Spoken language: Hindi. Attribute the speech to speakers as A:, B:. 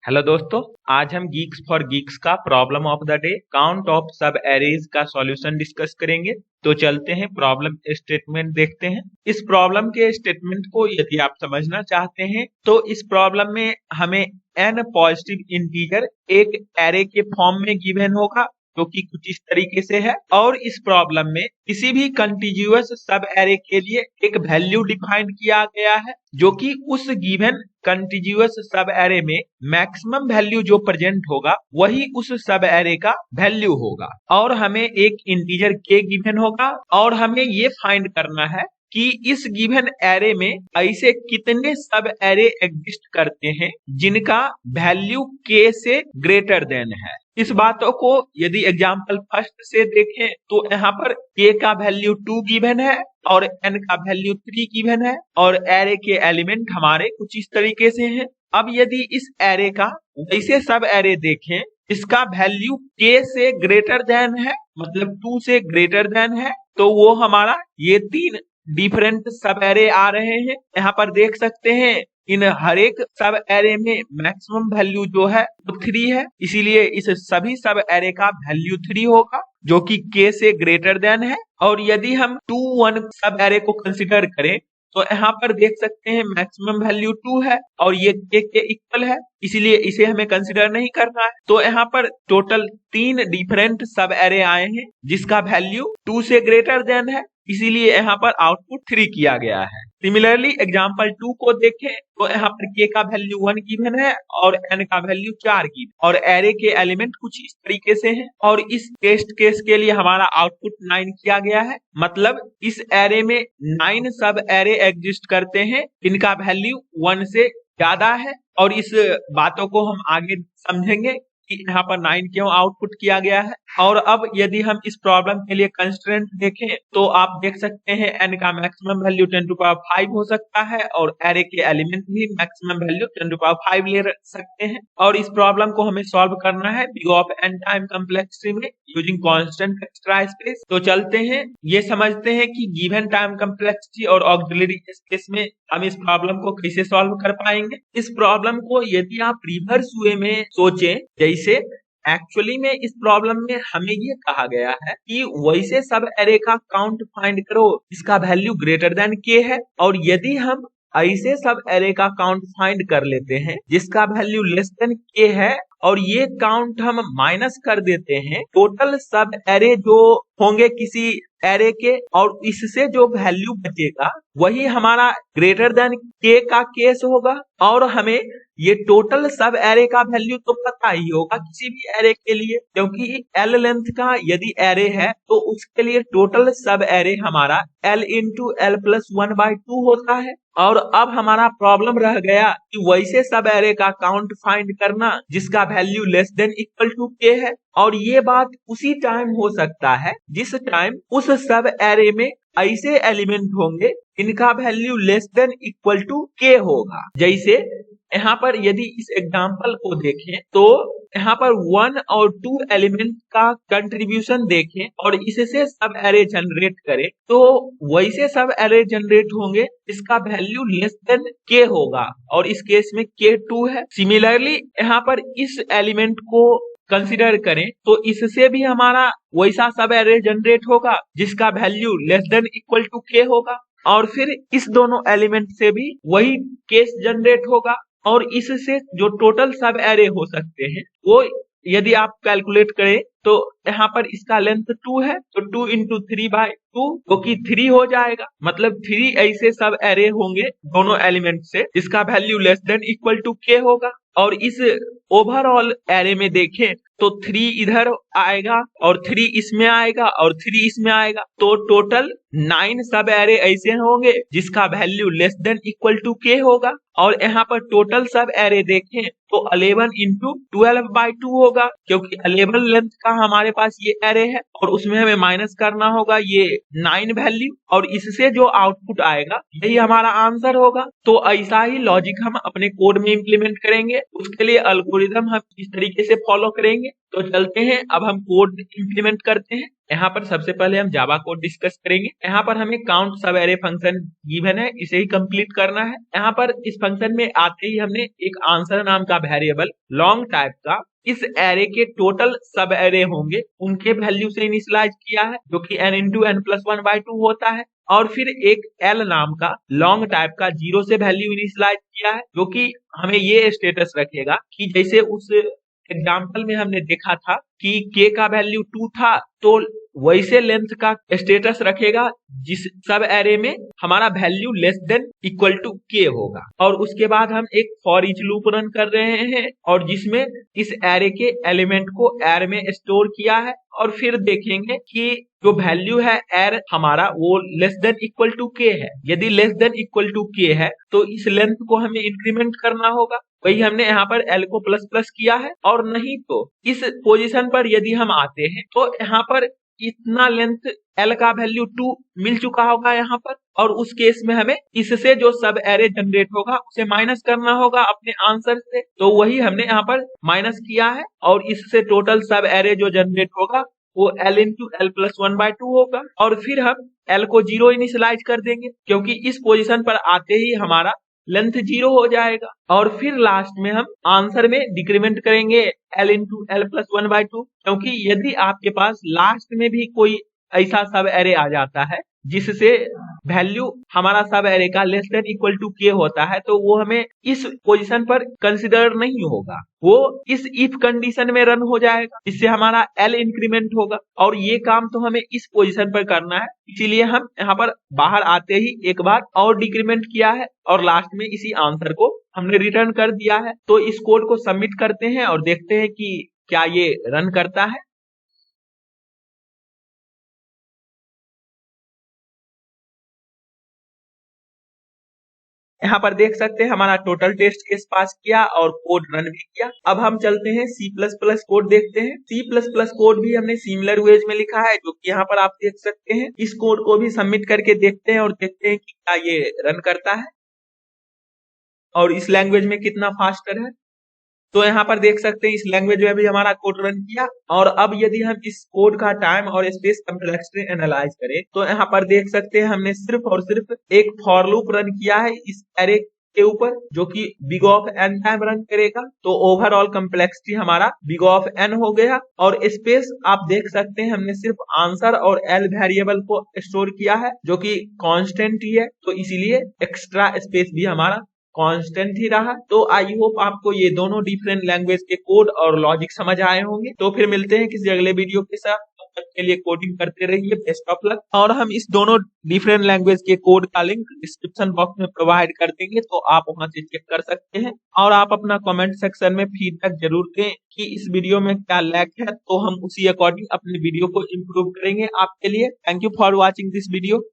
A: हेलो दोस्तों, आज हम गीक्स फॉर गीक्स का problem of the day count of सब एरेज का सॉल्यूशन डिस्कस करेंगे। तो चलते हैं प्रॉब्लम स्टेटमेंट देखते हैं। इस प्रॉब्लम के स्टेटमेंट को यदि आप समझना चाहते हैं तो इस प्रॉब्लम में हमें n पॉजिटिव इंटीजर एक एरे के फॉर्म में गिवन होगा जो कि कुछ इस तरीके से है, और इस प्रॉब्लम में किसी भी कंटिन्यूअस सब एरे के लिए एक वैल्यू डिफाइन किया गया है जो कि उस गिवन कंटिन्यूअस सब एरे में मैक्सिमम वैल्यू जो प्रेजेंट होगा वही उस सब एरे का वैल्यू होगा, और हमें एक इंटीजर के गिवन होगा और हमें ये फाइंड करना है कि इस गिवन एरे में ऐसे कितने सब एरे एग्जिस्ट करते हैं जिनका वैल्यू के से ग्रेटर देन है। इस बातों को यदि एग्जाम्पल फर्स्ट से देखें तो यहाँ पर के का वैल्यू 2 गिवन है और n का वैल्यू 3 गिवन है और एरे के एलिमेंट हमारे कुछ इस तरीके से हैं। अब यदि इस एरे का वैसे सब एरे देखें इसका वैल्यू के से ग्रेटर देन है, मतलब 2 से ग्रेटर देन है, तो वो हमारा ये 3 डिफरेंट सब एरे आ रहे हैं। यहाँ पर देख सकते हैं इन हर एक सब एरे में मैक्सिमम वैल्यू जो है वो 3 है, इसीलिए इस सभी सब एरे का वैल्यू 3 होगा जो कि के से ग्रेटर देन है। और यदि हम 2 1 सब एरे को कंसिडर करें तो यहाँ पर देख सकते हैं मैक्सिमम वैल्यू 2 है और ये के इक्वल है, इसलिए इसे हमें कंसिडर नहीं करना है। तो यहाँ पर टोटल 3 डिफरेंट सब एरे आए हैं जिसका वैल्यू 2 से ग्रेटर देन है, इसीलिए यहाँ पर आउटपुट 3 किया गया है। सिमिलरली एग्जांपल 2 को देखें तो यहाँ पर के का वैल्यू 1 गिवन है और n का वैल्यू 4 गिवन और एरे के एलिमेंट कुछ इस तरीके से हैं, और इस टेस्ट केस के लिए हमारा आउटपुट 9 किया गया है, मतलब इस एरे में 9 सब एरे एग्जिस्ट करते हैं जिनका वैल्यू 1 से ज्यादा है। और इस बातों को हम आगे समझेंगे कि यहाँ पर 9 क्यों आउटपुट किया गया है। और अब यदि हम इस प्रॉब्लम के लिए कंस्ट्रेंट देखें तो आप देख सकते हैं n का मैक्सिमम वैल्यू 10 टू पावर 5 हो सकता है और एरे के एलिमेंट भी मैक्सिमम वैल्यू 10 टू पावर 5 ले सकते हैं। और इस प्रॉब्लम को हमें सॉल्व करना है big of n time complexity में यूजिंग कांस्टेंट एक्स्ट्रा स्पेस। तो चलते हैं ये समझते हैं कि गिवन टाइम कॉम्प्लेक्सिटी और ऑक्सिलरी स्पेस में हम इस प्रॉब्लम को कैसे सॉल्व कर पाएंगे। इस प्रॉब्लम को यदि आप रिवर्स वे में सोचें, जैसे एक्चुअली में इस प्रॉब्लम में हमें ये कहा गया है कि वैसे सब एरे का काउंट फाइंड करो इसका वैल्यू ग्रेटर देन के है, और यदि हम ऐसे सब एरे का काउंट फाइंड कर लेते हैं जिसका वैल्यू लेस देन के है और ये काउंट हम माइनस कर देते हैं टोटल सब एरे जो होंगे किसी एरे के, और इससे जो वैल्यू बचेगा वही हमारा ग्रेटर देन के का केस होगा। और हमें ये टोटल सब एरे का वैल्यू तो पता ही होगा किसी भी एरे के लिए, क्योंकि एल लेंथ का यदि एरे है तो उसके लिए टोटल सब एरे हमारा एल इंटू एल प्लस 1/2 होता है। और अब हमारा प्रॉब्लम रह गया कि वैसे सब एरे का काउंट फाइंड करना जिसका value less than equal to k है, और ये बात उसी टाइम हो सकता है जिस टाइम उस सब एरे में ऐसे एलिमेंट होंगे इनका value less than equal to k होगा। जैसे यहाँ पर यदि इस एग्जांपल को देखें तो यहाँ पर 1 और 2 एलिमेंट का कंट्रीब्यूशन देखें और इससे सब एरे जनरेट करें तो वैसे सब एरे जनरेट होंगे इसका वैल्यू लेस देन के होगा, और इस केस में के 2 है। सिमिलरली यहाँ पर इस एलिमेंट को कंसिडर करें तो इससे भी हमारा वैसा सब एरे जनरेट होगा जिसका value less than equal to k होगा, और फिर इस दोनों एलिमेंट से भी वही केस जनरेट होगा, और इससे जो टोटल सब एरे हो सकते हैं वो यदि आप कैलकुलेट करें तो यहाँ पर इसका लेंथ 2 है तो 2 इंटू 3/2 जो कि 3 हो जाएगा, मतलब 3 ऐसे सब एरे होंगे दोनों एलिमेंट से जिसका value less than equal to k होगा। और इस ओवरऑल एरे में देखें तो 3 इधर आएगा और 3 इसमें आएगा और 3 इसमें आएगा, तो टोटल 9 सब एरे ऐसे होंगे जिसका value less than equal to k होगा। और यहाँ पर टोटल सब एरे देखें तो 11 इंटू 12/2 होगा, क्योंकि 11 लेंथ का हमारे पास ये एरे है और उसमें हमें माइनस करना होगा ये 9 वैल्यू, और इससे जो आउटपुट आएगा यही हमारा आंसर होगा। तो ऐसा ही लॉजिक हम अपने कोड में इम्प्लीमेंट करेंगे, उसके लिए एल्गोरिथम हम इस तरीके से फॉलो करेंगे। तो चलते हैं अब हम कोड इम्प्लीमेंट करते हैं। यहाँ पर सबसे पहले हम जावा कोड डिस्कस करेंगे। यहाँ पर हमें काउंट सब एरे फंक्शन गिवन है, इसे ही कंप्लीट करना है। यहाँ पर इस फंक्शन में आते ही हमने एक आंसर नाम का वेरिएबल लॉन्ग टाइप का इस एरे के टोटल सब एरे होंगे उनके वैल्यू से इनिशियलाइज किया है, जो कि n इंटू n प्लस 1/2 होता है। और फिर एक एल नाम का लॉन्ग टाइप का 0 से वैल्यू इनिशियलाइज किया है, जो कि हमें ये स्टेटस रखेगा कि जैसे उस एग्जाम्पल में हमने देखा था कि के का वैल्यू 2 था, तो वैसे लेंथ का स्टेटस रखेगा जिस सब एरे में हमारा value less than equal to k होगा। और उसके बाद हम एक फॉर ईच लूप रन कर रहे हैं और जिसमें इस एरे के एलिमेंट को एर में स्टोर किया है। और फिर देखेंगे कि जो वैल्यू है एर हमारा वो less than equal to k है। यदि less than equal to k है तो इस लेंथ को हमें इंक्रीमेंट करना होगा, वही हमने यहाँ पर एल को प्लस प्लस किया है। और नहीं तो इस पोजीशन पर यदि हम आते हैं तो यहाँ पर इतना लेंथ एल का वैल्यू 2 मिल चुका होगा यहाँ पर, और उस केस में हमें इससे जो सब एरे जनरेट होगा उसे माइनस करना होगा अपने आंसर से। तो वही हमने यहाँ पर माइनस किया है और इससे टोटल सब एरे जो जनरेट होगा वो एल इंटू एल प्लस 1/2 होगा। और फिर हम एल को 0 इनिशियलाइज कर देंगे, क्योंकि इस पोजीशन पर आते ही हमारा लेंथ 0 हो जाएगा। और फिर लास्ट में हम आंसर में डिक्रीमेंट करेंगे एल इंटू एल प्लस 1/2, क्योंकि यदि आपके पास लास्ट में भी कोई ऐसा सब एरे आ जाता है जिससे वैल्यू हमारा सब एरे का लेस देन इक्वल टू के होता है, तो वो हमें इस पोजीशन पर कंसिडर नहीं होगा, वो इस इफ कंडीशन में रन हो जाएगा, इससे हमारा एल इंक्रीमेंट होगा। और ये काम तो हमें इस पोजीशन पर करना है, इसीलिए हम यहाँ पर बाहर आते ही एक बार और डिक्रीमेंट किया है और लास्ट में इसी आंसर को हमने रिटर्न कर दिया है। तो इस कोड को सबमिट करते हैं और देखते हैं कि क्या ये रन करता है। यहाँ पर देख सकते हैं हमारा टोटल टेस्ट केस पास किया और कोड रन भी किया। अब हम चलते हैं C++ कोड देखते हैं। C++ कोड भी हमने सिमिलर वेज में लिखा है, जो कि यहाँ पर आप देख सकते हैं। इस कोड को भी सबमिट करके देखते हैं और देखते हैं कि क्या ये रन करता है और इस लैंग्वेज में कितना फास्टर है। तो यहाँ पर देख सकते हैं इस लैंग्वेज में भी हमारा कोड रन किया। और अब यदि हम इस कोड का टाइम और स्पेस कम्प्लेक्सिटी एनालाइज करें तो यहाँ पर देख सकते हैं हमने सिर्फ और सिर्फ एक फॉर लूप रन किया है इस एरे के ऊपर, जो कि big of n time run करेगा। तो ओवरऑल कम्प्लेक्सिटी हमारा बिग ऑफ n हो गया। और स्पेस आप देख सकते हैं हमने सिर्फ आंसर और एल वेरिएबल को स्टोर किया है, जो कि कांस्टेंट ही है, तो इसीलिए एक्स्ट्रा स्पेस भी हमारा कांस्टेंट ही रहा। तो आई होप आपको ये दोनों डिफरेंट लैंग्वेज के कोड और लॉजिक समझ आए होंगे। तो फिर मिलते हैं किसी अगले वीडियो के साथ, तब तक के लिए कोडिंग करते रहिए, बेस्ट ऑफ लक। और हम इस दोनों डिफरेंट लैंग्वेज के कोड का लिंक डिस्क्रिप्शन बॉक्स में प्रोवाइड कर देंगे, तो आप वहां से चेक कर सकते हैं। और आप अपना कमेंट सेक्शन में फीडबैक जरूर दें कि इस वीडियो में क्या लैक है, तो हम उसी अकॉर्डिंग अपने वीडियो को इम्प्रूव करेंगे आपके लिए। Thank you for watching this video.